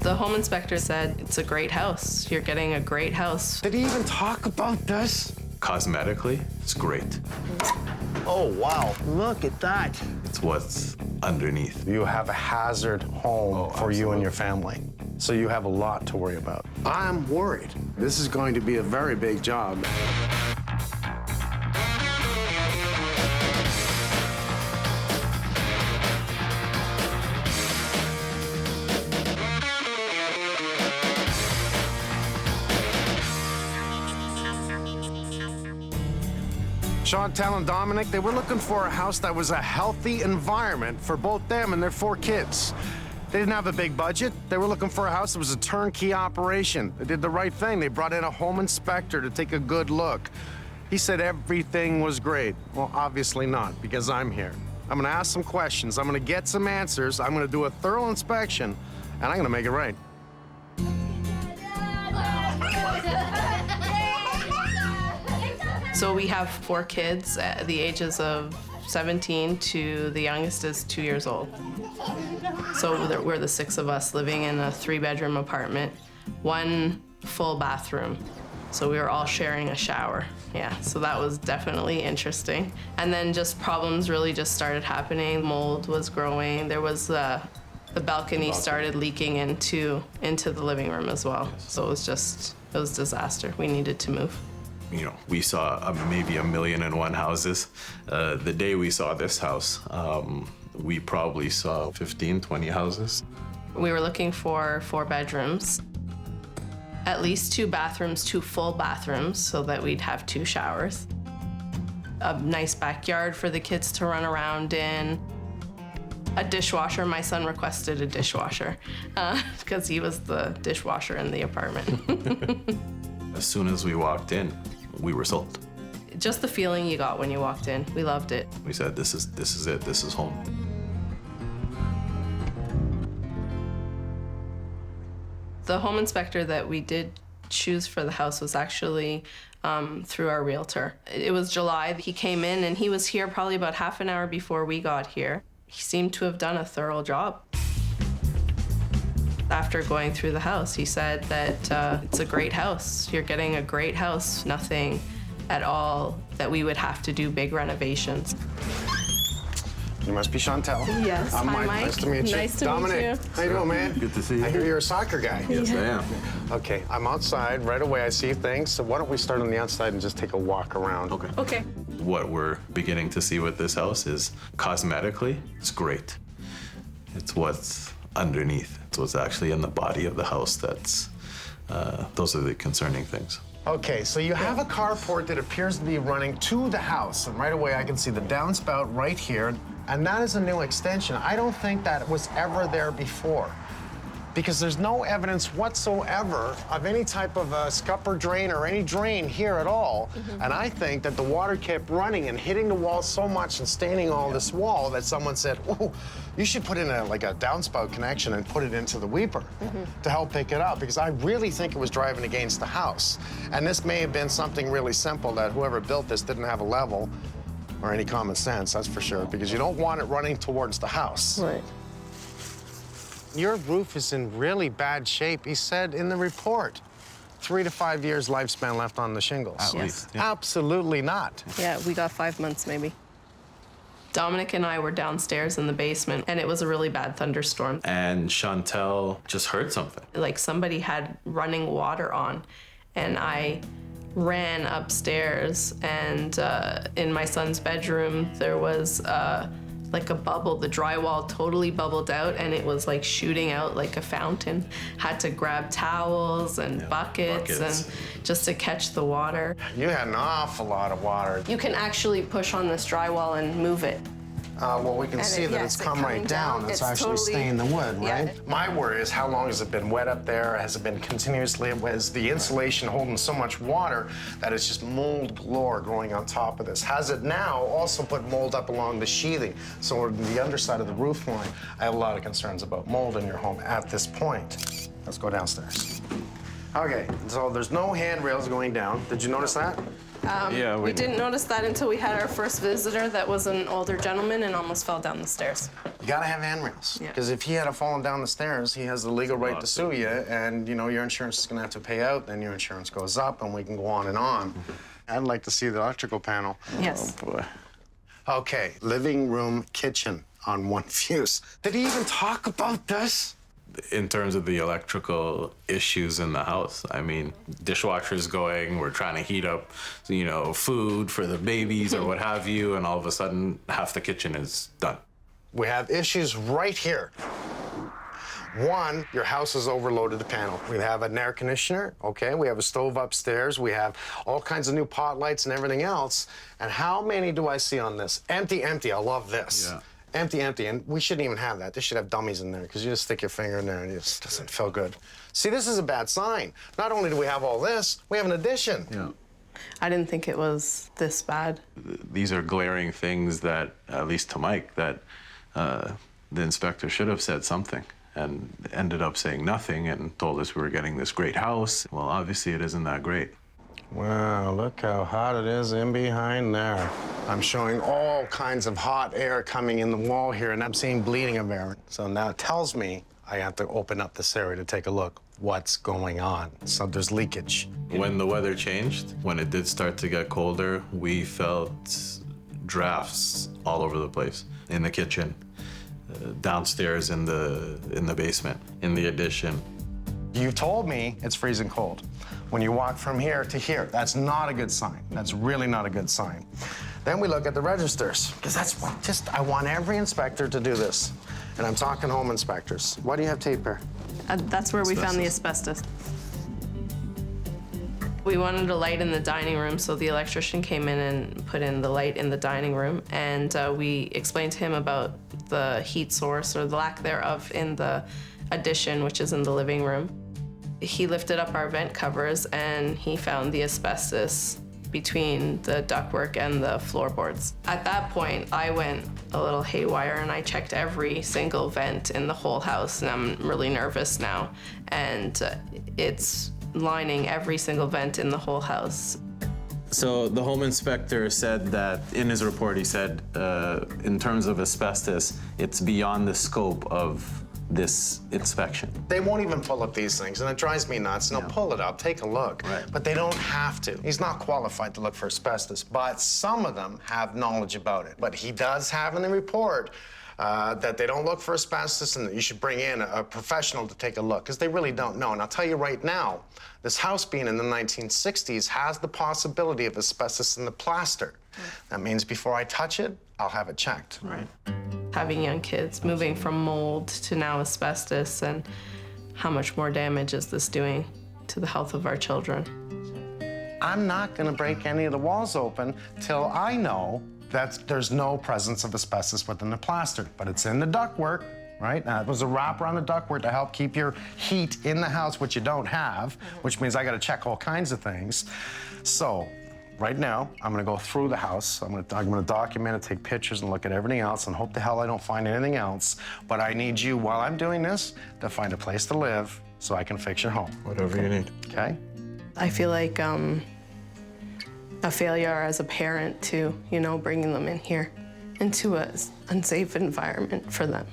The home inspector said, it's a great house. You're getting a great house. Did he even talk about this? Cosmetically, it's great. Oh, wow. Look at that. It's what's underneath. You have a hazard home for you and your family. So you have a lot to worry about. I'm worried. This is going to be a very big job. Chantelle and Dominic, they were looking for a house that was a healthy environment for both them and their 4 kids. They didn't have a big budget. They were looking for a house that was a turnkey operation. They did the right thing. They brought in a home inspector to take a good look. He said everything was great. Well, obviously not, because I'm here. I'm gonna ask some questions. I'm gonna get some answers. I'm gonna do a thorough inspection, and I'm gonna make it right. So we have 4 kids at the ages of 17 to the youngest is 2 years old. So we're the 6 of us living in a 3-bedroom apartment, 1 full bathroom. So we were all sharing a shower. Yeah, so that was definitely interesting. And then just problems really just started happening. Mold was growing. There was the balcony started leaking into the living room as well. So it was disaster. We needed to move. You know, we saw maybe 1,000,001 houses. The day we saw this house, we probably saw 15, 20 houses. We were looking for 4 bedrooms, at least 2 bathrooms, 2 full bathrooms, so that we'd have 2 showers. A nice backyard for the kids to run around in. A dishwasher. My son requested a dishwasher because he was the dishwasher in the apartment. As soon as we walked in, we were sold. Just the feeling you got when you walked in. We loved it. We said, this is it, this is home. The home inspector that we did choose for the house was actually through our realtor. It was July. He came in and he was here probably about half an hour before we got here. He seemed to have done a thorough job. After going through the house, he said that it's a great house. You're getting a great house. Nothing at all that we would have to do big renovations. You must be Chantelle. Yes. I'm Hi, Mike. Mike. Nice to meet you. Nice to Dominic. meet you. How you doing, man? Good to see you. I hear you're a soccer guy. Yes, I am. Okay, I'm outside. Right away, I see things. So why don't we start on the outside and just take a walk around? Okay. Okay. What we're beginning to see with this house is cosmetically, it's great. It's what's underneath. It's what's actually in the body of the house those are the concerning things. Okay, so you have a carport that appears to be running to the house, and right away I can see the downspout right here, and that is a new extension. I don't think that was ever there before, because there's no evidence whatsoever of any type of a scupper drain or any drain here at all. And I think that the water kept running and hitting the wall so much and staining all this wall that someone said, oh, you should put in a downspout connection and put it into the weeper to help pick it up, because I really think it was driving against the house. And this may have been something really simple that whoever built this didn't have a level or any common sense, that's for sure, because you don't want it running towards the house. Right. Your roof is in really bad shape. He said in the report, 3 to 5 years lifespan left on the shingles. At least. Yeah. Absolutely not. Yeah, we got 5 months maybe. Dominic and I were downstairs in the basement, and it was a really bad thunderstorm. And Chantelle just heard something. Like somebody had running water on, and I ran upstairs, and in my son's bedroom, there was like a bubble. The drywall totally bubbled out, and it was like shooting out like a fountain. Had to grab towels and buckets and just to catch the water. You had an awful lot of water. You can actually push on this drywall and move it. Well, we can see that it's come right down. It's actually staying the wood, right? Yeah. My worry is how long has it been wet up there? Has it been continuously? Is the insulation holding so much water that it's just mold galore growing on top of this? Has it now also put mold up along the sheathing? So the underside of the roof line, I have a lot of concerns about mold in your home at this point. Let's go downstairs. Okay, so there's no handrails going down. Did you notice that? Yeah, We didn't notice that until we had our first visitor that was an older gentleman and almost fell down the stairs. You gotta have handrails. Yeah. Because if he had fallen down the stairs, he has the legal right to sue you, and you know your insurance is gonna have to pay out, then your insurance goes up, and we can go on and on. I'd like to see the electrical panel. Yes. Oh, boy. Okay, living room, kitchen on one fuse. Did he even talk about this? In terms of the electrical issues in the house, I mean, dishwasher's going, we're trying to heat up, you know, food for the babies or what have you, and all of a sudden, half the kitchen is done. We have issues right here. One, your house is overloaded the panel. We have an air conditioner, okay? We have a stove upstairs. We have all kinds of new pot lights and everything else. And how many do I see on this? Empty, empty. I love this. Yeah. Empty, empty. And we shouldn't even have that. They should have dummies in there because you just stick your finger in there and it just doesn't feel good. See, this is a bad sign. Not only do we have all this, we have an addition. Yeah. I didn't think it was this bad. These are glaring things that, at least to Mike, that the inspector should have said something, and ended up saying nothing and told us we were getting this great house. Well, obviously it isn't that great. Wow, look how hot it is in behind there. I'm showing all kinds of hot air coming in the wall here, and I'm seeing bleeding of air. So now it tells me I have to open up this area to take a look. What's going on? So there's leakage. When the weather changed, when it did start to get colder, we felt drafts all over the place. In the kitchen, downstairs in the basement, in the addition. You told me it's freezing cold. When you walk from here to here, that's not a good sign. That's really not a good sign. Then we look at the registers, because that's what I want every inspector to do this. And I'm talking home inspectors. Why do you have tape here? That's where we found the asbestos. We wanted a light in the dining room, so the electrician came in and put in the light in the dining room, and we explained to him about the heat source, or the lack thereof, in the addition, which is in the living room. He lifted up our vent covers, and he found the asbestos between the ductwork and the floorboards. At that point, I went a little haywire, and I checked every single vent in the whole house, and I'm really nervous now. And it's lining every single vent in the whole house. So the home inspector said that, in his report, he said, in terms of asbestos, it's beyond the scope of this inspection. They won't even pull up these things, and it drives me nuts. No, pull it up, take a look. Right. But they don't have to. He's not qualified to look for asbestos, but some of them have knowledge about it. But he does have in the report that they don't look for asbestos, and that you should bring in a professional to take a look, because they really don't know. And I'll tell you right now, this house being in the 1960s has the possibility of asbestos in the plaster. That means before I touch it, I'll have it checked. Right. Having young kids, moving from mold to now asbestos, and how much more damage is this doing to the health of our children? I'm not going to break any of the walls open till I know that there's no presence of asbestos within the plaster, but it's in the ductwork, right? Now, it was a wrap around the ductwork to help keep your heat in the house, which you don't have, which means I got to check all kinds of things. So right now, I'm going to go through the house. I'm going to document it, take pictures, and look at everything else, and hope to hell I don't find anything else. But I need you, while I'm doing this, to find a place to live so I can fix your home. Whatever you need. Okay? I feel like a failure as a parent to, you know, bringing them in here into an unsafe environment for them.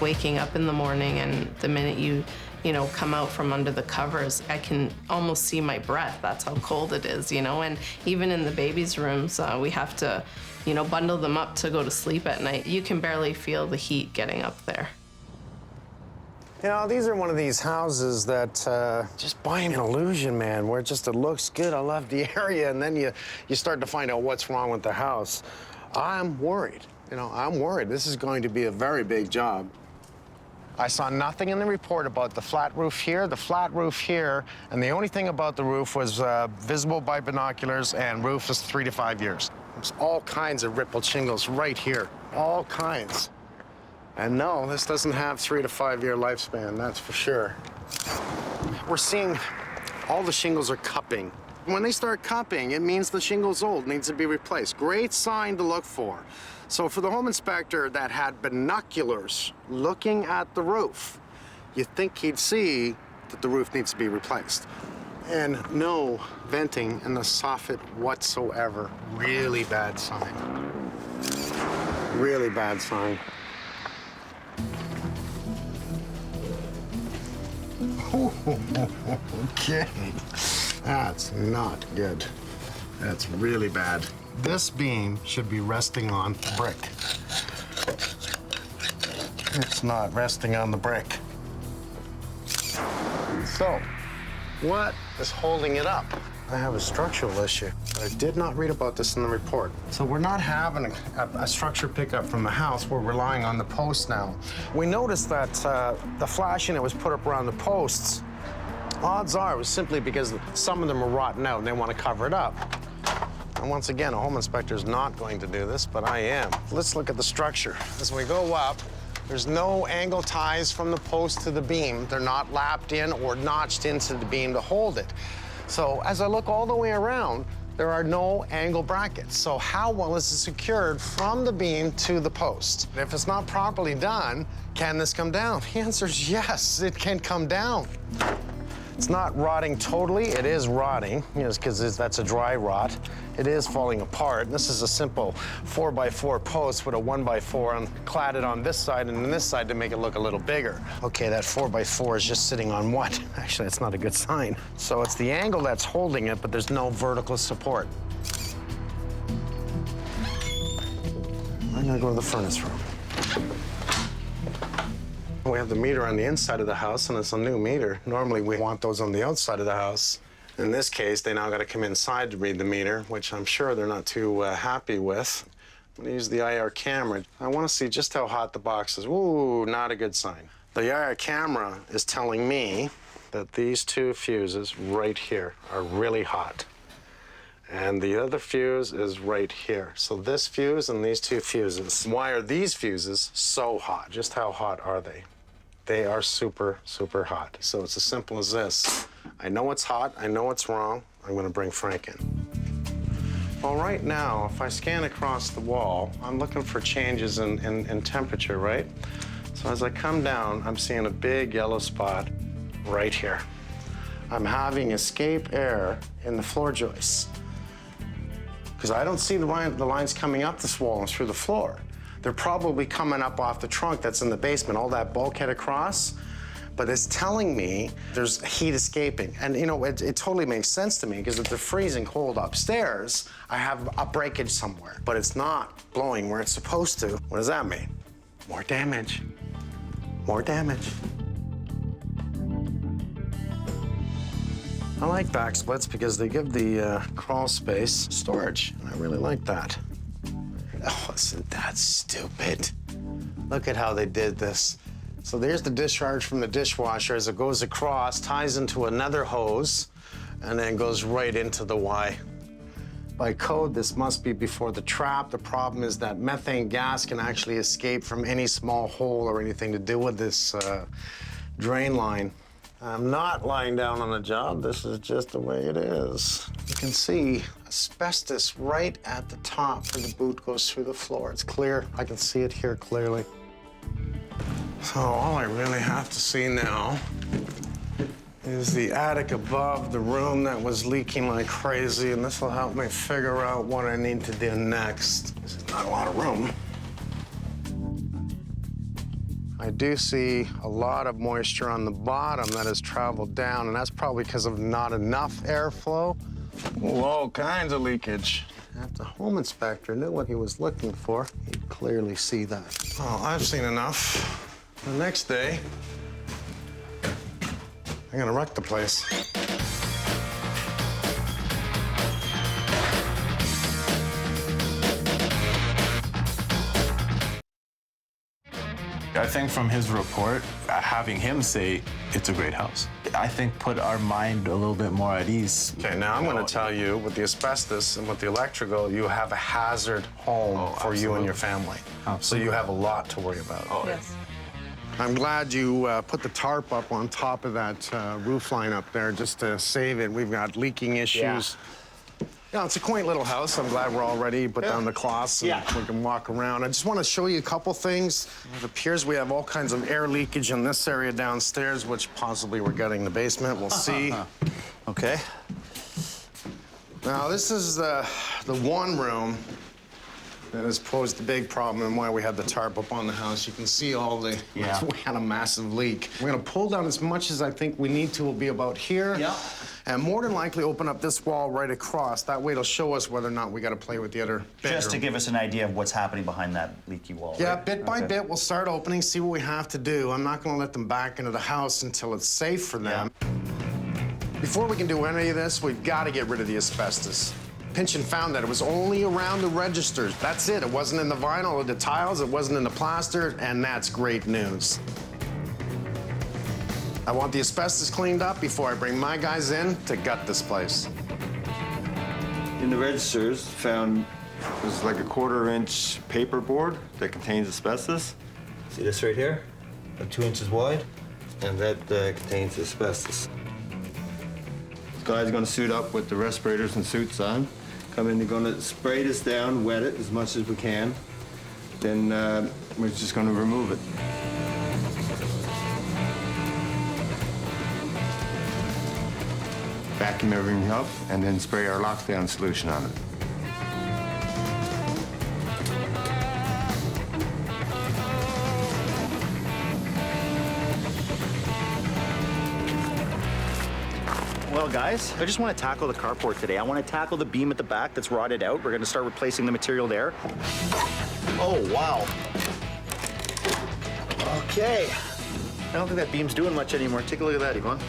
Waking up in the morning, and the minute you know, come out from under the covers, I can almost see my breath. That's how cold it is, you know? And even in the babies' rooms, we have to, you know, bundle them up to go to sleep at night. You can barely feel the heat getting up there. You know, these are one of these houses that just buy an illusion, man, where it looks good. I love the area, and then you start to find out what's wrong with the house. I'm worried. You know, I'm worried. This is going to be a very big job. I saw nothing in the report about the flat roof here, and the only thing about the roof was visible by binoculars, and roof is 3 to 5 years. There's all kinds of rippled shingles right here, all kinds. And no, this doesn't have 3 to 5 year lifespan, that's for sure. We're seeing all the shingles are cupping. When they start cupping, it means the shingle's old, needs to be replaced. Great sign to look for. So for the home inspector that had binoculars looking at the roof, you'd think he'd see that the roof needs to be replaced. And no venting in the soffit whatsoever. Really bad sign. Really bad sign. Okay. That's not good. That's really bad. This beam should be resting on brick. It's not resting on the brick. So, what is holding it up? I have a structural issue. I did not read about this in the report. So we're not having a structure pickup from the house. We're relying on the posts now. We noticed that the flashing that was put up around the posts, odds are it was simply because some of them were rotten out and they want to cover it up. And once again, a home inspector is not going to do this, but I am. Let's look at the structure. As we go up, there's no angle ties from the post to the beam. They're not lapped in or notched into the beam to hold it. So as I look all the way around, there are no angle brackets. So how well is it secured from the beam to the post? If it's not properly done, can this come down? The answer is yes, it can come down. It's not rotting totally. It is rotting, because that's a dry rot. It is falling apart. This is a simple 4x4 post with a 1x4 cladded on this side and on this side to make it look a little bigger. Okay, that 4x4 is just sitting on what? Actually, that's not a good sign. So it's the angle that's holding it, but there's no vertical support. I'm gonna go to the furnace room. We have the meter on the inside of the house, and it's a new meter. Normally, we want those on the outside of the house. In this case, they now got to come inside to read the meter, which I'm sure they're not too happy with. I'm going to use the IR camera. I want to see just how hot the box is. Ooh, not a good sign. The IR camera is telling me that these two fuses right here are really hot. And the other fuse is right here. So this fuse and these two fuses. Why are these fuses so hot? Just how hot are they? They are super, super hot. So it's as simple as this. I know it's hot, I know it's wrong. I'm gonna bring Frank in. Well, right now, if I scan across the wall, I'm looking for changes in temperature, right? So as I come down, I'm seeing a big yellow spot right here. I'm having escape air in the floor joists, because I don't see the lines coming up this wall and through the floor. They're probably coming up off the trunk that's in the basement, all that bulkhead across. But it's telling me there's heat escaping. And it totally makes sense to me, because if they're freezing cold upstairs, I have a breakage somewhere. But it's not blowing where it's supposed to. What does that mean? More damage. More damage. I like back splits because they give the crawl space storage, and I really like that. Oh, isn't that stupid? Look at how they did this. So there's the discharge from the dishwasher as it goes across, ties into another hose, and then goes right into the Y. By code, this must be before the trap. The problem is that methane gas can actually escape from any small hole or anything to do with this drain line. I'm not lying down on a job. This is just the way it is. You can see asbestos right at the top where the boot goes through the floor. It's clear. I can see it here clearly. So all I really have to see now is the attic above the room that was leaking like crazy, and this will help me figure out what I need to do next. This is not a lot of room. I do see a lot of moisture on the bottom that has traveled down, and that's probably because of not enough airflow. Ooh, all kinds of leakage. If the home inspector knew what he was looking for, he'd clearly see that. Oh, I've seen enough. The next day, I'm gonna wreck the place. I think from his report, having him say it's a great house, I think put our mind a little bit more at ease. Okay, now I'm going to tell you, with the asbestos and with the electrical, you have a hazard home for you and your family. Absolutely. So you have a lot to worry about. Oh, Yes. I'm glad you put the tarp up on top of that roof line up there just to save it. We've got leaking issues. Yeah, it's a quaint little house. I'm glad we're all ready to put down the cloths and we can walk around. I just want to show you a couple things. It appears we have all kinds of air leakage in this area downstairs, which possibly we're getting in the basement. We'll see. Okay. Now, this is the one room that has posed a big problem and why we had the tarp up on the house. You can see all the, Yeah. we had a massive leak. We're gonna pull down as much as I think we need to. Will be about here. Yeah. And more than likely open up this wall right across. That way it'll show us whether or not we gotta play with the other bedroom. Just to give us an idea of what's happening behind that leaky wall. Yeah, right? bit by Okay. bit, we'll start opening, see what we have to do. I'm not gonna let them back into the house until it's safe for them. Before we can do any of this, we've gotta get rid of the asbestos. Pinchin found that it was only around the registers. That's it. It wasn't in the vinyl or the tiles, it wasn't in the plaster, and that's great news. I want the asbestos cleaned up before I bring my guys in to gut this place. In the registers, found there's like a 1/4-inch paper board that contains asbestos. See this right here? About 2 inches wide, and that contains asbestos. Guys are gonna suit up with the respirators and suits on. Come in, they're gonna spray this down, wet it as much as we can. Then we're just gonna remove it. Vacuum everything up, and then spray our lockdown solution on it. Well, guys, I just want to tackle the carport today. I want to tackle the beam at the back that's rotted out. We're going to start replacing the material there. Oh, wow. Okay. I don't think that beam's doing much anymore. Take a look at that, Yvonne.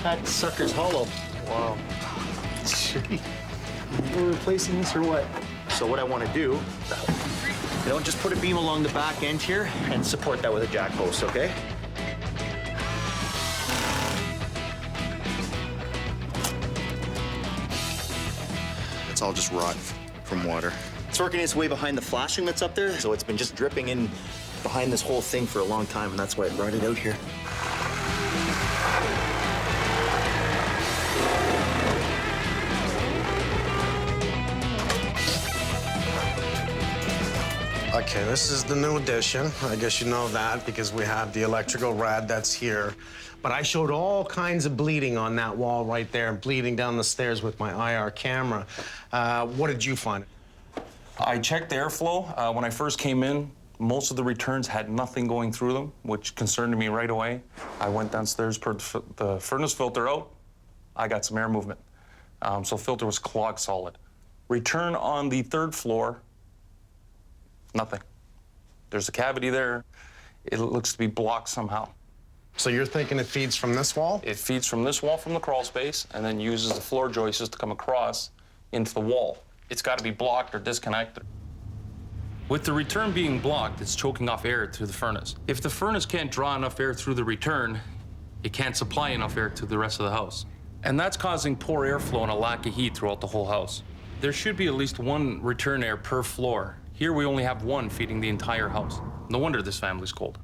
That sucker's hollow. Wow. We're replacing this or what? So what I want to do, you don't just put a beam along the back end here and support that with a jack post, okay? It's all just rot from water. It's working its way behind the flashing that's up there, so it's been just dripping in behind this whole thing for a long time, and that's why it brought it out here. Okay, this is the new addition. I guess you know that because we have the electrical rad that's here. But I showed all kinds of bleeding on that wall right there, bleeding down the stairs with my IR camera. What did you find? I checked the airflow. When I first came in, most of the returns had nothing going through them, which concerned me right away. I went downstairs, put the furnace filter out. I got some air movement. So filter was clogged solid. Return on the 3rd floor, nothing. There's a cavity there. It looks to be blocked somehow. So you're thinking it feeds from this wall? It feeds from this wall from the crawl space and then uses the floor joists to come across into the wall. It's got to be blocked or disconnected. With the return being blocked, it's choking off air through the furnace. If the furnace can't draw enough air through the return, it can't supply enough air to the rest of the house. And that's causing poor airflow and a lack of heat throughout the whole house. There should be at least one return air per floor. Here we only have one feeding the entire house. No wonder this family's cold.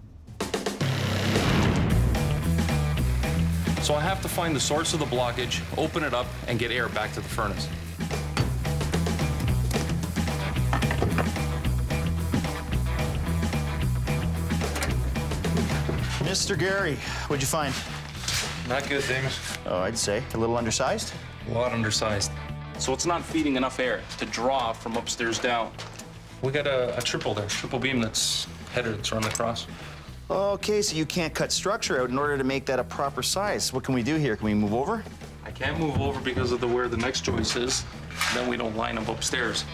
So I have to find the source of the blockage, open it up, and get air back to the furnace. Mr. Gary, what'd you find? Not good things. Oh, I'd say a little undersized. A lot undersized. So it's not feeding enough air to draw from upstairs down. We got a triple there, triple beam that's headed, that's run across. Okay, so you can't cut structure out in order to make that a proper size. What can we do here? Can we move over? I can't move over because of where the next joist is. Then we don't line up upstairs.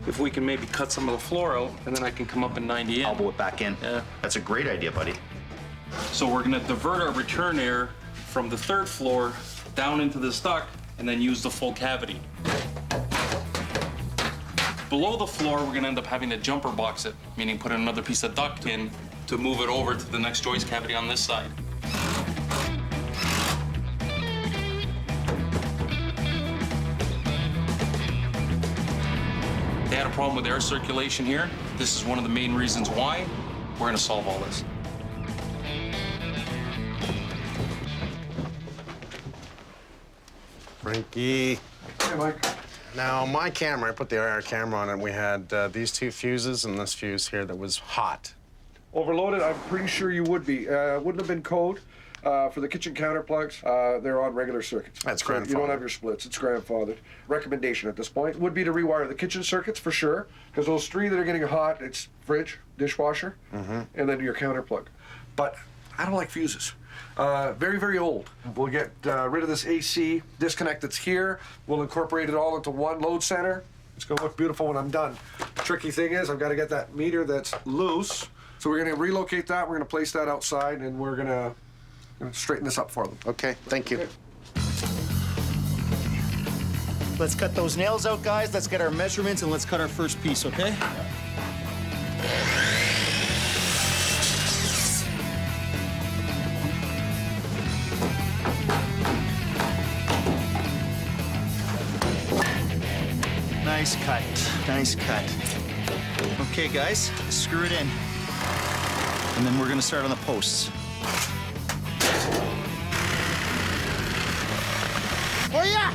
If we can maybe cut some of the floor out, and then I can come up in 90 in. Elbow it back in. Yeah. That's a great idea, buddy. So we're gonna divert our return air from the 3rd floor down into this duct and then use the full cavity. Below the floor, we're gonna end up having to jumper box it, meaning put another piece of duct in to move it over to the next joist cavity on this side. They had a problem with air circulation here. This is one of the main reasons why. We're gonna solve all this. Frankie. Hey, Mike. Now, my camera, I put the IR camera on it, and we had these 2 fuses and this fuse here that was hot. Overloaded, I'm pretty sure you would be. Wouldn't have been code. For the kitchen counter plugs, they're on regular circuits. That's So you grandfathered. don't have your splits. It's grandfathered. Recommendation at this point would be to rewire the kitchen circuits for sure, because those 3 that are getting hot, it's fridge, dishwasher, and then your counter plug. But I don't like fuses. Very, very old. We'll get rid of this AC disconnect that's here. We'll incorporate it all into one load center. It's gonna look beautiful when I'm done. Tricky thing is, I've got to get that meter that's loose. So we're gonna relocate that. We're gonna place that outside, and we're gonna straighten this up for them. Okay, thank you. Let's cut those nails out, guys. Let's get our measurements and let's cut our first piece, okay? Nice cut, nice cut. Okay, guys, screw it in. And then we're gonna start on the posts. Oh, yeah!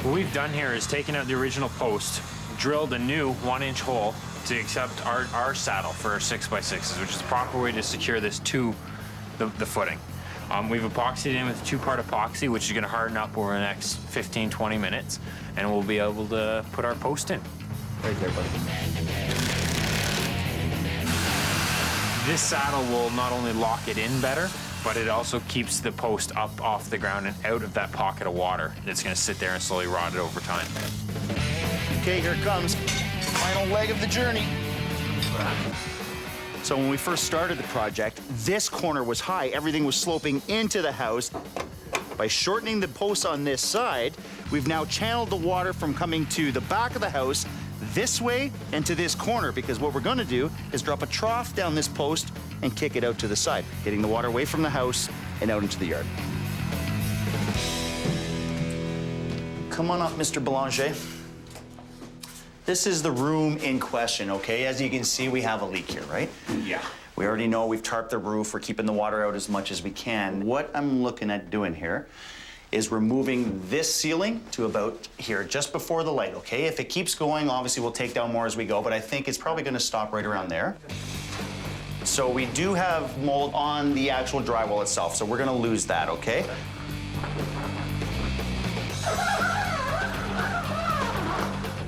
What we've done here is taken out the original post, drilled a new 1-inch hole to accept our saddle for our 6x6s, which is the proper way to secure this to the footing. We've epoxied in with 2-part epoxy, which is going to harden up over the next 15-20 minutes, and we'll be able to put our post in. Right there, buddy. This saddle will not only lock it in better, but it also keeps the post up off the ground and out of that pocket of water that's going to sit there and slowly rot it over time. Okay, here it comes. Final leg of the journey. So when we first started the project, this corner was high. Everything was sloping into the house. By shortening the posts on this side, we've now channeled the water from coming to the back of the house this way and to this corner, because what we're going to do is drop a trough down this post and kick it out to the side, getting the water away from the house and out into the yard. Come on up, Mr. Belanger. This is the room in question, okay? As you can see, we have a leak here, right? Yeah. We already know we've tarped the roof. We're keeping the water out as much as we can. What I'm looking at doing here is removing this ceiling to about here, just before the light, okay? If it keeps going, obviously we'll take down more as we go, but I think it's probably gonna stop right around there. So we do have mold on the actual drywall itself, so we're gonna lose that, okay?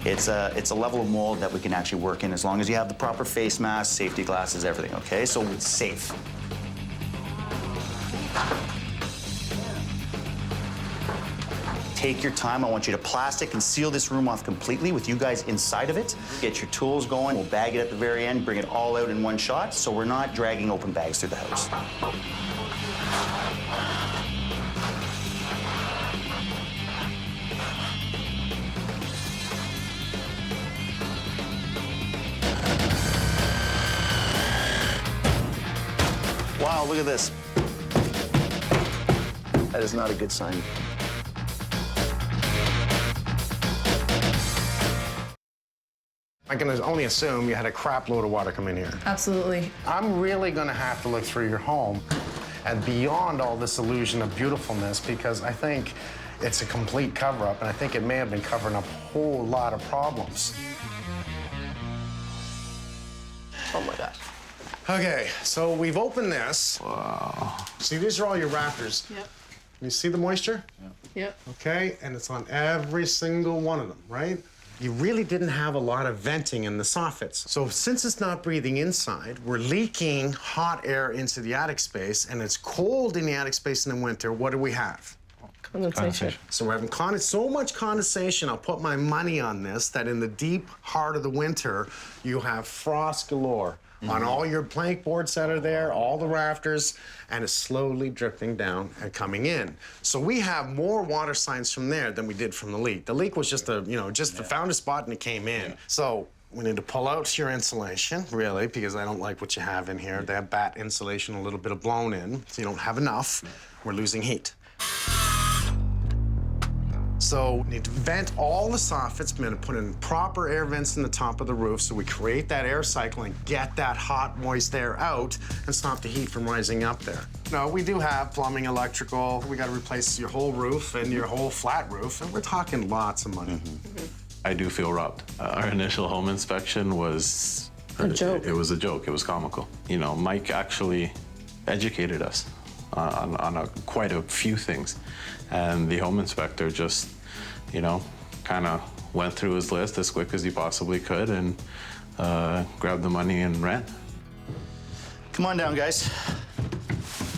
It's a level of mold that we can actually work in as long as you have the proper face mask, safety glasses, everything, okay? So it's safe. Take your time. I want you to plastic and seal this room off completely with you guys inside of it. Get your tools going. We'll bag it at the very end, bring it all out in one shot, so we're not dragging open bags through the house. Wow, look at this. That is not a good sign. I can only assume you had a crap load of water come in here. Absolutely. I'm really gonna have to look through your home and beyond all this illusion of beautifulness, because I think it's a complete cover-up, and I think it may have been covering up a whole lot of problems. Oh my gosh. Okay, so we've opened this. Wow. See, these are all your rafters. Yep. You see the moisture? Yep. Okay, and it's on every single one of them, right? You really didn't have a lot of venting in the soffits. So since it's not breathing inside, we're leaking hot air into the attic space, and it's cold in the attic space in the winter. What do we have? Condensation. So we're having so much condensation, I'll put my money on this, that in the deep heart of the winter, you have frost galore on all your plank boards that are there, all the rafters, and it's slowly dripping down and coming in. So we have more water signs from there than we did from the leak. The leak was just found a spot and it came in. So we need to pull out your insulation, really, because I don't like what you have in here. They have bat insulation, a little bit of blown in, so you don't have enough. We're losing heat. So we need to vent all the soffits. We're gonna put in proper air vents in the top of the roof so we create that air cycle and get that hot, moist air out and stop the heat from rising up there. No, we do have plumbing, electrical. We gotta replace your whole roof and your whole flat roof, and we're talking lots of money. I do feel robbed. Our initial home inspection was A joke. It was a joke. It was comical. You know, Mike actually educated us on quite a few things. And the home inspector just, you know, kind of went through his list as quick as he possibly could and grabbed the money and ran. Come on down, guys.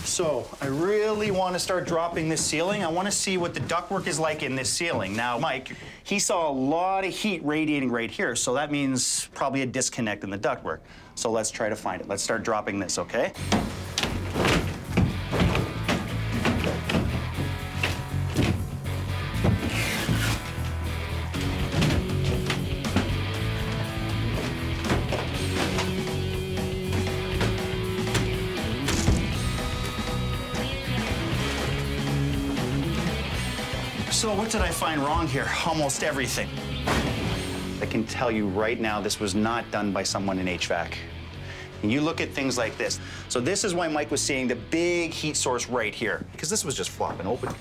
So I really want to start dropping this ceiling. I want to see what the ductwork is like in this ceiling. Now, Mike, he saw a lot of heat radiating right here, so that means probably a disconnect in the ductwork. So let's try to find it. Let's start dropping this, okay? So what did I find wrong here? Almost everything. I can tell you right now, this was not done by someone in HVAC. And you look at things like this. So this is why Mike was seeing the big heat source right here, because this was just flopping open.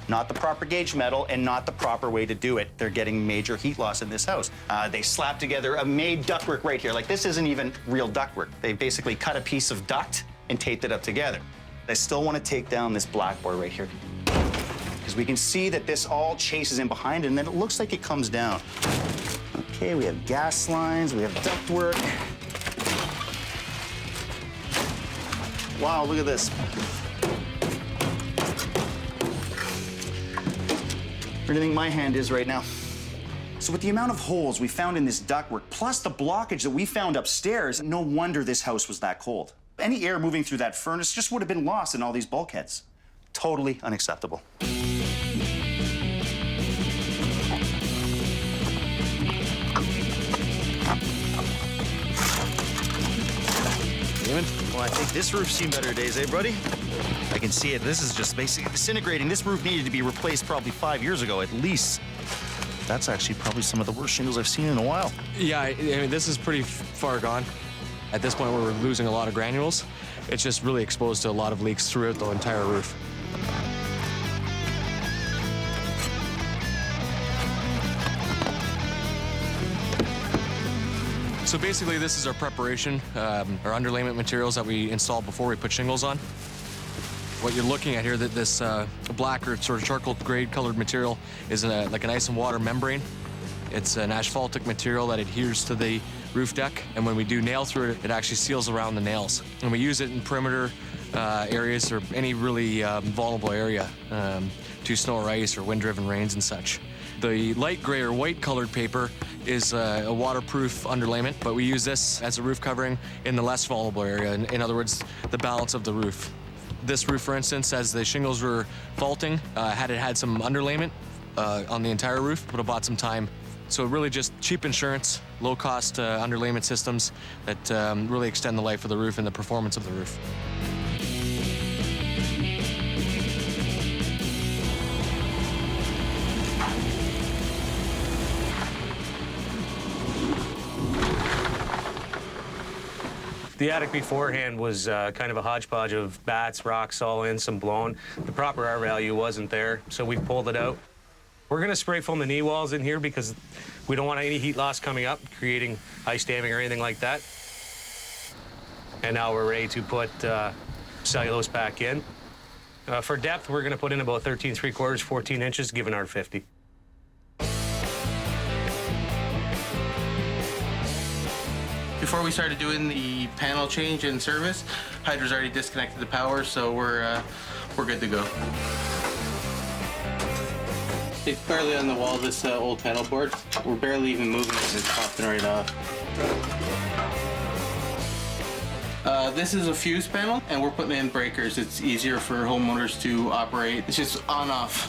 Not the proper gauge metal and not the proper way to do it. They're getting major heat loss in this house. They slapped together a made ductwork right here. Like, this isn't even real ductwork. They basically cut a piece of duct and taped it up together. I still want to take down this blackboard right here, because we can see that this all chases in behind, and then it looks like it comes down. Okay, we have gas lines, we have ductwork. Wow, look at this. Where do you think my hand is right now? So with the amount of holes we found in this ductwork, plus the blockage that we found upstairs, no wonder this house was that cold. Any air moving through that furnace just would have been lost in all these bulkheads. Totally unacceptable. Well, I think this roof's seen better days, eh, buddy? I can see it. This is just basically disintegrating. This roof needed to be replaced probably 5 years ago, at least. That's actually probably some of the worst shingles I've seen in a while. Yeah, I mean, this is pretty far gone. At this point, we're losing a lot of granules. It's just really exposed to a lot of leaks throughout the entire roof. So basically, this is our preparation, our underlayment materials that we install before we put shingles on. What you're looking at here, that this black or sort of charcoal gray colored material is like an ice and water membrane. It's an asphaltic material that adheres to the roof deck, and when we do nail through it, it actually seals around the nails. And we use it in perimeter areas or any really vulnerable area to snow or ice or wind-driven rains and such. The light gray or white colored paper is a waterproof underlayment, but we use this as a roof covering in the less vulnerable area, in other words, the balance of the roof. This roof, for instance, as the shingles were faulting, had it had some underlayment on the entire roof, would have bought some time. So really just cheap insurance, low-cost underlayment systems that really extend the life of the roof and the performance of the roof. The attic beforehand was kind of a hodgepodge of bats, rocks, all in, some blown. The proper R value wasn't there, so we pulled it out. We're gonna spray foam the knee walls in here because we don't want any heat loss coming up, creating ice damming or anything like that. And now we're ready to put cellulose back in. For depth, we're gonna put in about 13 3/4, 14 inches, given our 50. Before we started doing the panel change and service, Hydra's already disconnected the power, so we're good to go. It's barely on the wall, this old panel board. We're barely even moving it, it's popping right off. This is a fuse panel, and we're putting in breakers. It's easier for homeowners to operate. It's just on-off.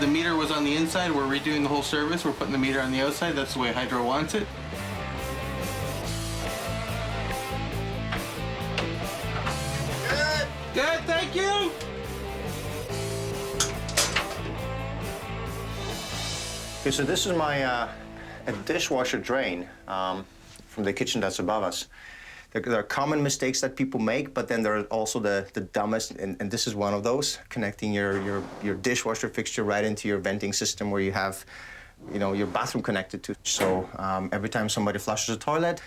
The meter was on the inside. We're redoing the whole service. We're putting the meter on the outside. That's the way Hydro wants it. Good. Good, thank you. Okay, so this is my a dishwasher drain from the kitchen that's above us. There are common mistakes that people make, but then there are also the dumbest, and this is one of those, connecting your dishwasher fixture right into your venting system where you have your bathroom connected to. So every time somebody flushes a toilet,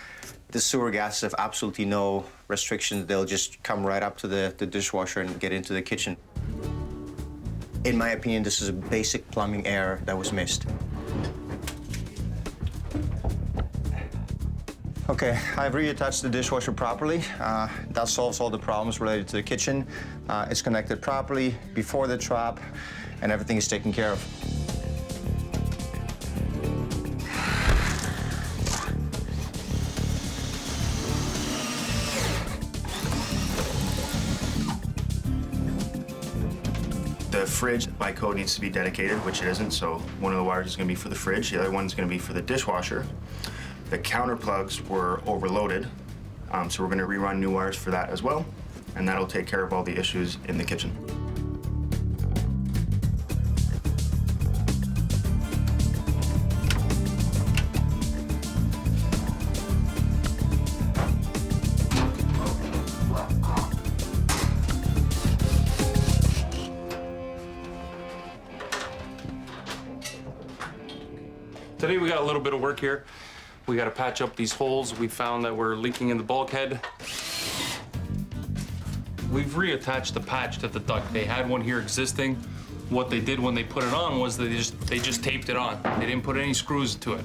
the sewer gases have absolutely no restrictions. They'll just come right up to the dishwasher and get into the kitchen. In my opinion, this is a basic plumbing error that was missed. Okay, I've reattached the dishwasher properly. That solves all the problems related to the kitchen. It's connected properly before the trap, and everything is taken care of. The fridge, by code, needs to be dedicated, which it isn't, so one of the wires is going to be for the fridge, the other one's going to be for the dishwasher. The counter plugs were overloaded, so we're going to rerun new wires for that as well, and that'll take care of all the issues in the kitchen. Today we got a little bit of work here. We got to patch up these holes. We found that we're leaking in the bulkhead. We've reattached the patch to the duct. They had one here existing. What they did when they put it on was they just taped it on. They didn't put any screws to it.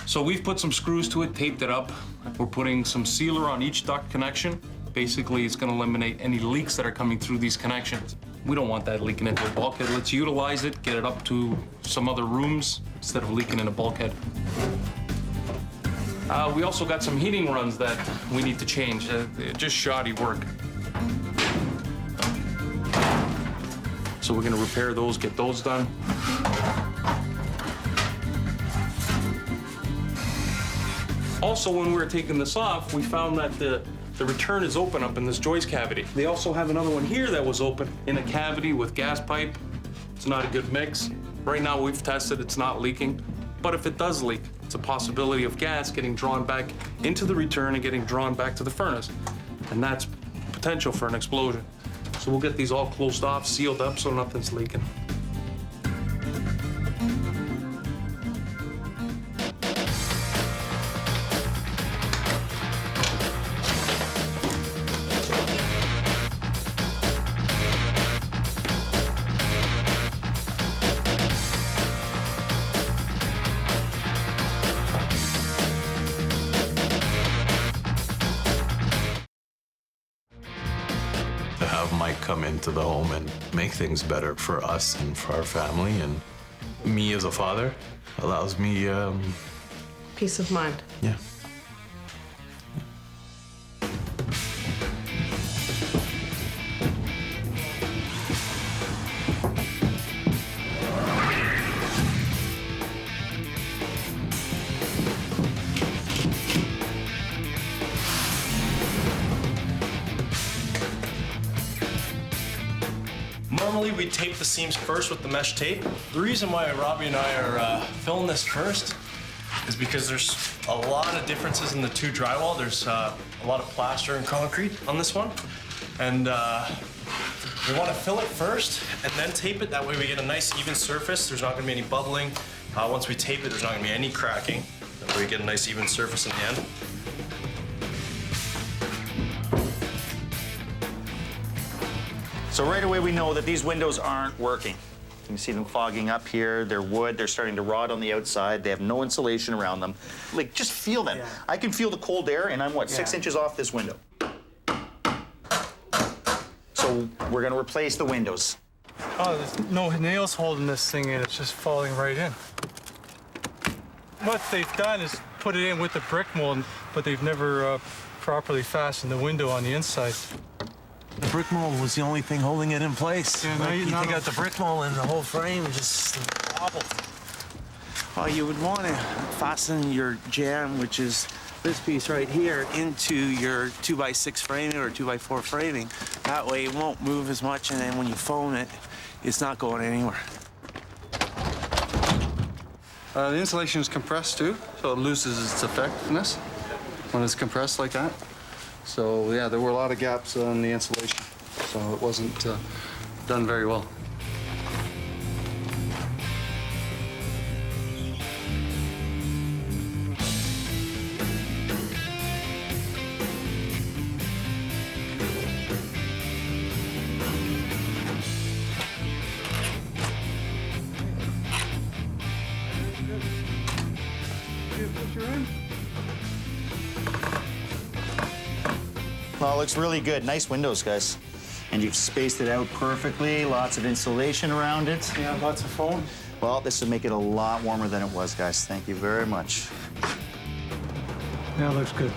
So we've put some screws to it, taped it up. We're putting some sealer on each duct connection. Basically, it's going to eliminate any leaks that are coming through these connections. We don't want that leaking into the bulkhead. Let's utilize it, get it up to some other rooms instead of leaking in a bulkhead. We also got some heating runs that we need to change. Just shoddy work. So we're gonna repair those, get those done. Also, when we were taking this off, we found that the return is open up in this joist cavity. They also have another one here that was open in a cavity with gas pipe. It's not a good mix. Right now we've tested, it's not leaking. But if it does leak, it's a possibility of gas getting drawn back into the return and getting drawn back to the furnace. And that's potential for an explosion. So we'll get these all closed off, sealed up so nothing's leaking. To have Mike come into the home and make things better for us and for our family and me as a father allows me, Peace of mind. yeah. Normally we tape the seams first with the mesh tape. The reason why Robbie and I are filling this first is because there's a lot of differences in the two drywall. There's a lot of plaster and concrete on this one. And we want to fill it first and then tape it. That way we get a nice even surface. There's not going to be any bubbling. Once we tape it, there's not going to be any cracking. That way we get a nice even surface in the end. So right away we know that these windows aren't working. You can see them fogging up here. They're wood. They're starting to rot on the outside. They have no insulation around them. Like, just feel them. Yeah. I can feel the cold air, and I'm, what, 6 inches off this window. So we're going to replace the windows. Oh, there's no nails holding this thing in. It's just falling right in. What they've done is put it in with the brick mold, but they've never properly fastened the window on the inside. The brick mold was the only thing holding it in place. Yeah, Like, you take out the brick mold and the whole frame just wobbled. Well, you would want to fasten your jamb, which is this piece right here, into your 2x6 framing or 2x4 framing. That way it won't move as much, and then when you foam it, it's not going anywhere. The insulation is compressed too, so it loses its effectiveness when it's compressed like that. So yeah, there were a lot of gaps in the insulation, so it wasn't done very well. looks really good. Nice windows, guys. And you've spaced it out perfectly. Lots of insulation around it. Yeah, lots of foam. Well, this will make it a lot warmer than it was, guys. Thank you very much. Yeah, looks good.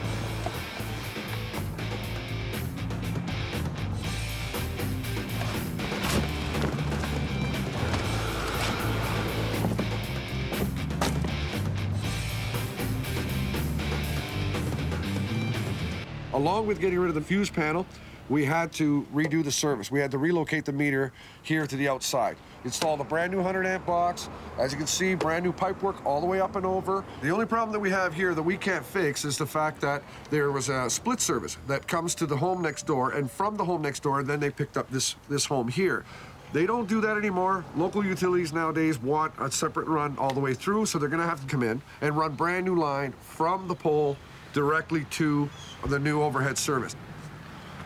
Along with getting rid of the fuse panel, we had to redo the service. We had to relocate the meter here to the outside. Installed a brand new 100 amp box. As you can see, brand new pipework all the way up and over. The only problem that we have here that we can't fix is the fact that there was a split service that comes to the home next door, and from the home next door, then they picked up this home here. They don't do that anymore. Local utilities nowadays want a separate run all the way through, so they're gonna have to come in and run brand new line from the pole directly to the new overhead service.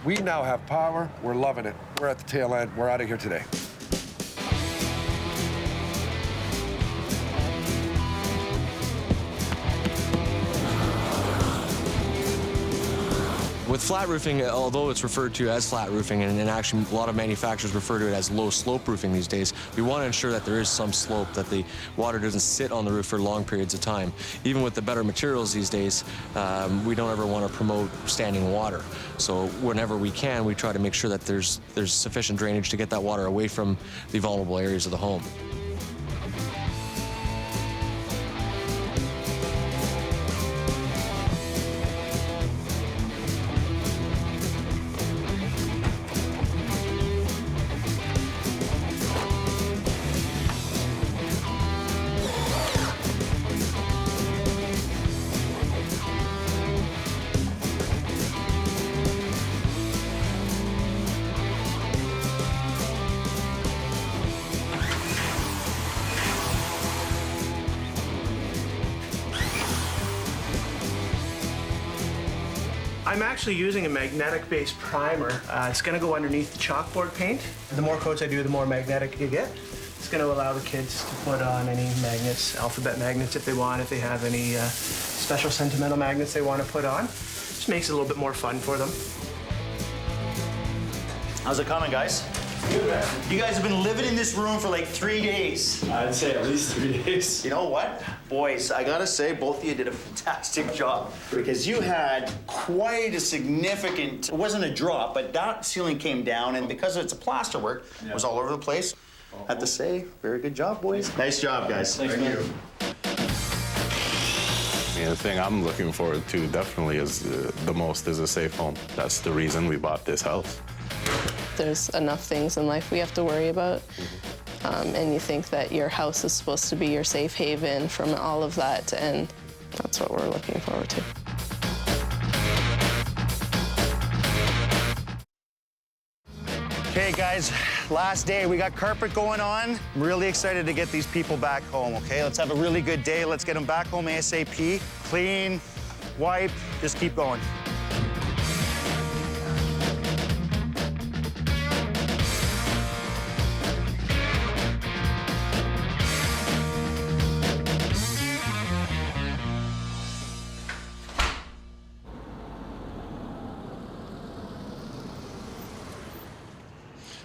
We now have power. We're loving it. We're at the tail end. We're out of here today. With flat roofing, although it's referred to as flat roofing, and actually a lot of manufacturers refer to it as low slope roofing these days, we want to ensure that there is some slope, that the water doesn't sit on the roof for long periods of time. Even with the better materials these days, we don't ever want to promote standing water. So whenever we can, we try to make sure that there's sufficient drainage to get that water away from the vulnerable areas of the home. I'm actually using a magnetic-based primer. It's going to go underneath the chalkboard paint. The more coats I do, the more magnetic you get. It's going to allow the kids to put on any magnets, alphabet magnets if they want, if they have any special sentimental magnets they want to put on. Just makes it a little bit more fun for them. How's it coming, guys? Good, man. You guys have been living in this room for like 3 days. I'd say at least 3 days. You know what? Boys, I gotta say, both of you did a fantastic job because you had quite a significant, it wasn't a drop, but that ceiling came down, and because it's a plasterwork, it was all over the place. I have to say, very good job, boys. Nice job, guys. Thank you. The thing I'm looking forward to definitely is the most is a safe home. That's the reason we bought this house. There's enough things in life we have to worry about. And you think that your house is supposed to be your safe haven from all of that, and that's what we're looking forward to. Okay, guys, last day. We got carpet going on. I'm really excited to get these people back home, okay? Let's have a really good day. Let's get them back home ASAP. Clean, wipe, just keep going.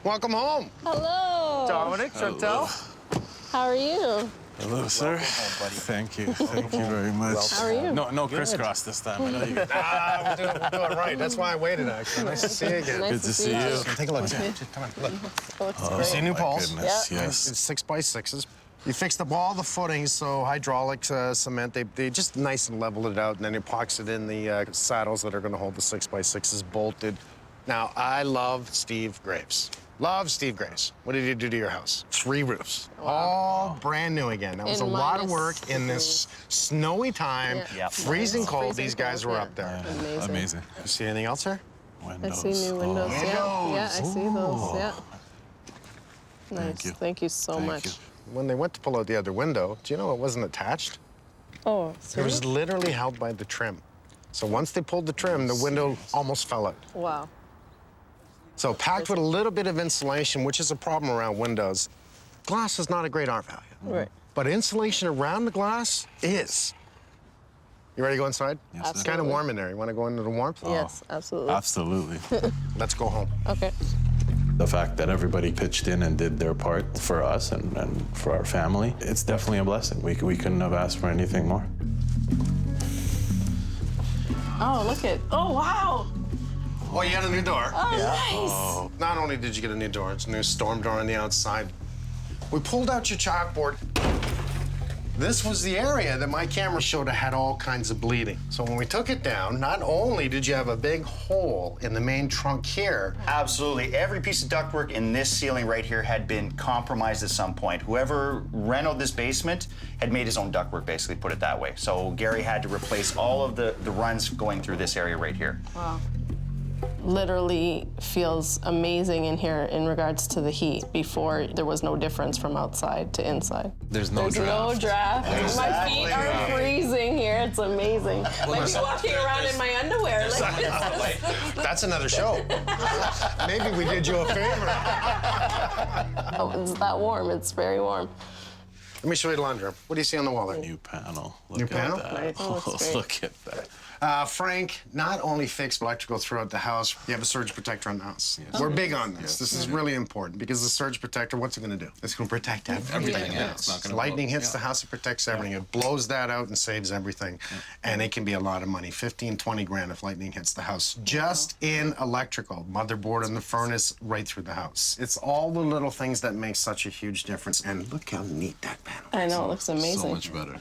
Welcome home. Hello. Dominic, Chantelle. How are you? Hello, sir. Thank you. Thank you very much. How are you? No crisscross this time. I know you. We'll do it right. That's why I waited, actually. Nice to see you again. Nice Good to see you. Take a look. Come on, look. Looks You great. see new poles? Goodness, Yeah. yes. It's 6x6s. You fixed up all the footings, so hydraulic cement, they just nice and leveled it out, and then epoxied in the saddles that are going to hold the 6x6s bolted. Now, I love Steve Graves. Love Steve Graves. What did he do to your house? 3 roofs. Wow. All brand new again. That was In a lot of minus work in this snowy time, Yeah. freezing cold. Freezing These guys cold, were yeah. up there. Amazing. Amazing. You see anything else here? I Windows. see new windows. Oh. Yeah, I see those. Yeah. Nice. Thank you. Thank you so Thank much. you. When they went to pull out the other window, do you know it wasn't attached? Oh, It seriously? was literally held by the trim. So once they pulled the trim, the window almost fell out. Wow. So packed with a little bit of insulation, which is a problem around windows. Glass is not a great art value. Right. But insulation around the glass is. You ready to go inside? Yes, sir. It's kind of warm in there. You want to go into the warmth? Yes, absolutely. Absolutely. Let's go home. Okay. The fact that everybody pitched in and did their part for us and for our family, it's definitely a blessing. We couldn't have asked for anything more. Oh, look at, oh, wow. Oh, you got a new door? Oh, nice. Oh. Not only did you get a new door, it's a new storm door on the outside. We pulled out your chalkboard. This was the area that my camera showed had all kinds of bleeding. So when we took it down, not only did you have a big hole in the main trunk here. Absolutely. Every piece of ductwork in this ceiling right here had been compromised at some point. Whoever renovated this basement had made his own ductwork, basically, put it that way. So Gary had to replace all of the runs going through this area right here. Wow. Literally feels amazing in here in regards to the heat. Before, there was no difference from outside to inside. There's no draft. No draft. Exactly. My feet are freezing here. It's amazing. Like be walking around in my underwear. Like, That's another show. Maybe we did you a favor. oh, it's that warm. It's very warm. Let me show you the laundry room. What do you see on the wall there? New panel. New panel? That. Oh, that's great. Look at that. Frank not only fixed electrical throughout the house, you have a surge protector on the house. Yes. We're big on this. This is really important because the surge protector, what's it going to do? It's going to protect everything. Yeah, it's not gonna Lightning blow. hits the house, it protects everything. It blows that out and saves everything. And it can be a lot of money, 15, 20 grand if lightning hits the house. Just in electrical, motherboard and the furnace right through the house. It's all the little things that make such a huge difference. And look how neat that panel is. I know, it looks amazing. So much better.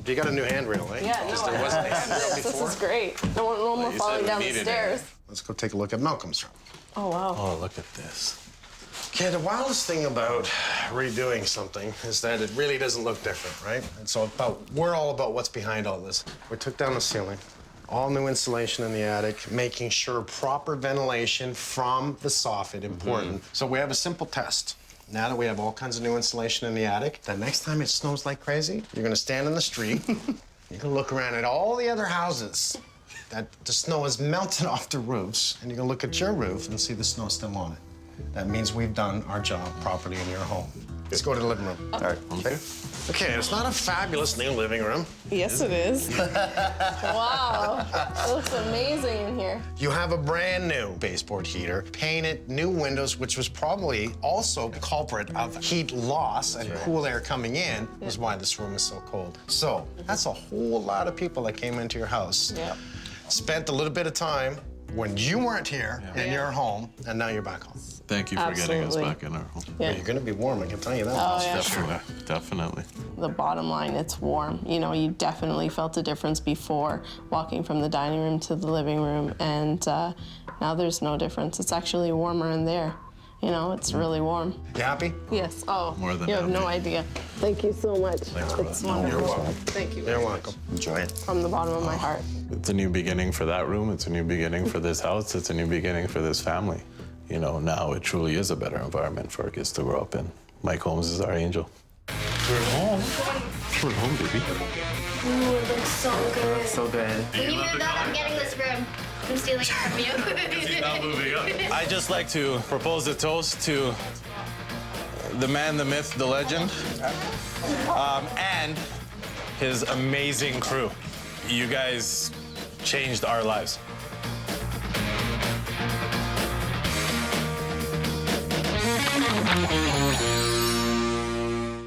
You got a new handrail, eh? Yeah, no, There wasn't a handrail this before. is great. No more you falling said we down the needed it. stairs. Let's go take a look at Malcolm's room. Oh, wow. Oh, look at this. Okay, the wildest thing about redoing something is that it really doesn't look different, right? And so we're all about what's behind all this. We took down the ceiling, all new insulation in the attic, making sure proper ventilation from the soffit, important. So we have a simple test. Now that we have all kinds of new insulation in the attic, the next time it snows like crazy, you're gonna stand in the street, you're gonna look around at all the other houses that the snow has melted off the roofs, and you're gonna look at your roof and see the snow still on it. That means we've done our job properly in your home. Let's go to the living room. All right. Okay. Okay, it's not a fabulous new living room. Yes, it is. Wow. It looks amazing in here. You have a brand new baseboard heater, painted, new windows, which was probably also the culprit of heat loss and cool air coming in, is why this room is so cold. So that's a whole lot of people that came into your house. Yep. Spent a little bit of time when you weren't here in your home, and now you're back home. Thank you for getting us Absolutely. back in our home. Yeah. You're gonna be warm, I can tell you that. Oh, yeah. Definitely. The bottom line, it's warm. You know, you definitely felt a difference before walking from the dining room to the living room, and now there's no difference. It's actually warmer in there. You know, it's really warm. You happy? Yes. Oh, More than you have no happy. idea. Thank you so much. It's wonderful. You're welcome. Thank you. You're welcome. Enjoy it. From the bottom of my heart. It's a new beginning for that room. It's a new beginning for this house. It's a new beginning for this family. You know, now it truly is a better environment for our kids to grow up in. Mike Holmes is our angel. We're home. We're home, baby. Ooh, it looks so good. So good. When you move out, I'm getting this room. I'm stealing it from you. Not moving up. I'd just like to propose a toast to the man, the myth, the legend, and his amazing crew. You guys changed our lives. Thank you.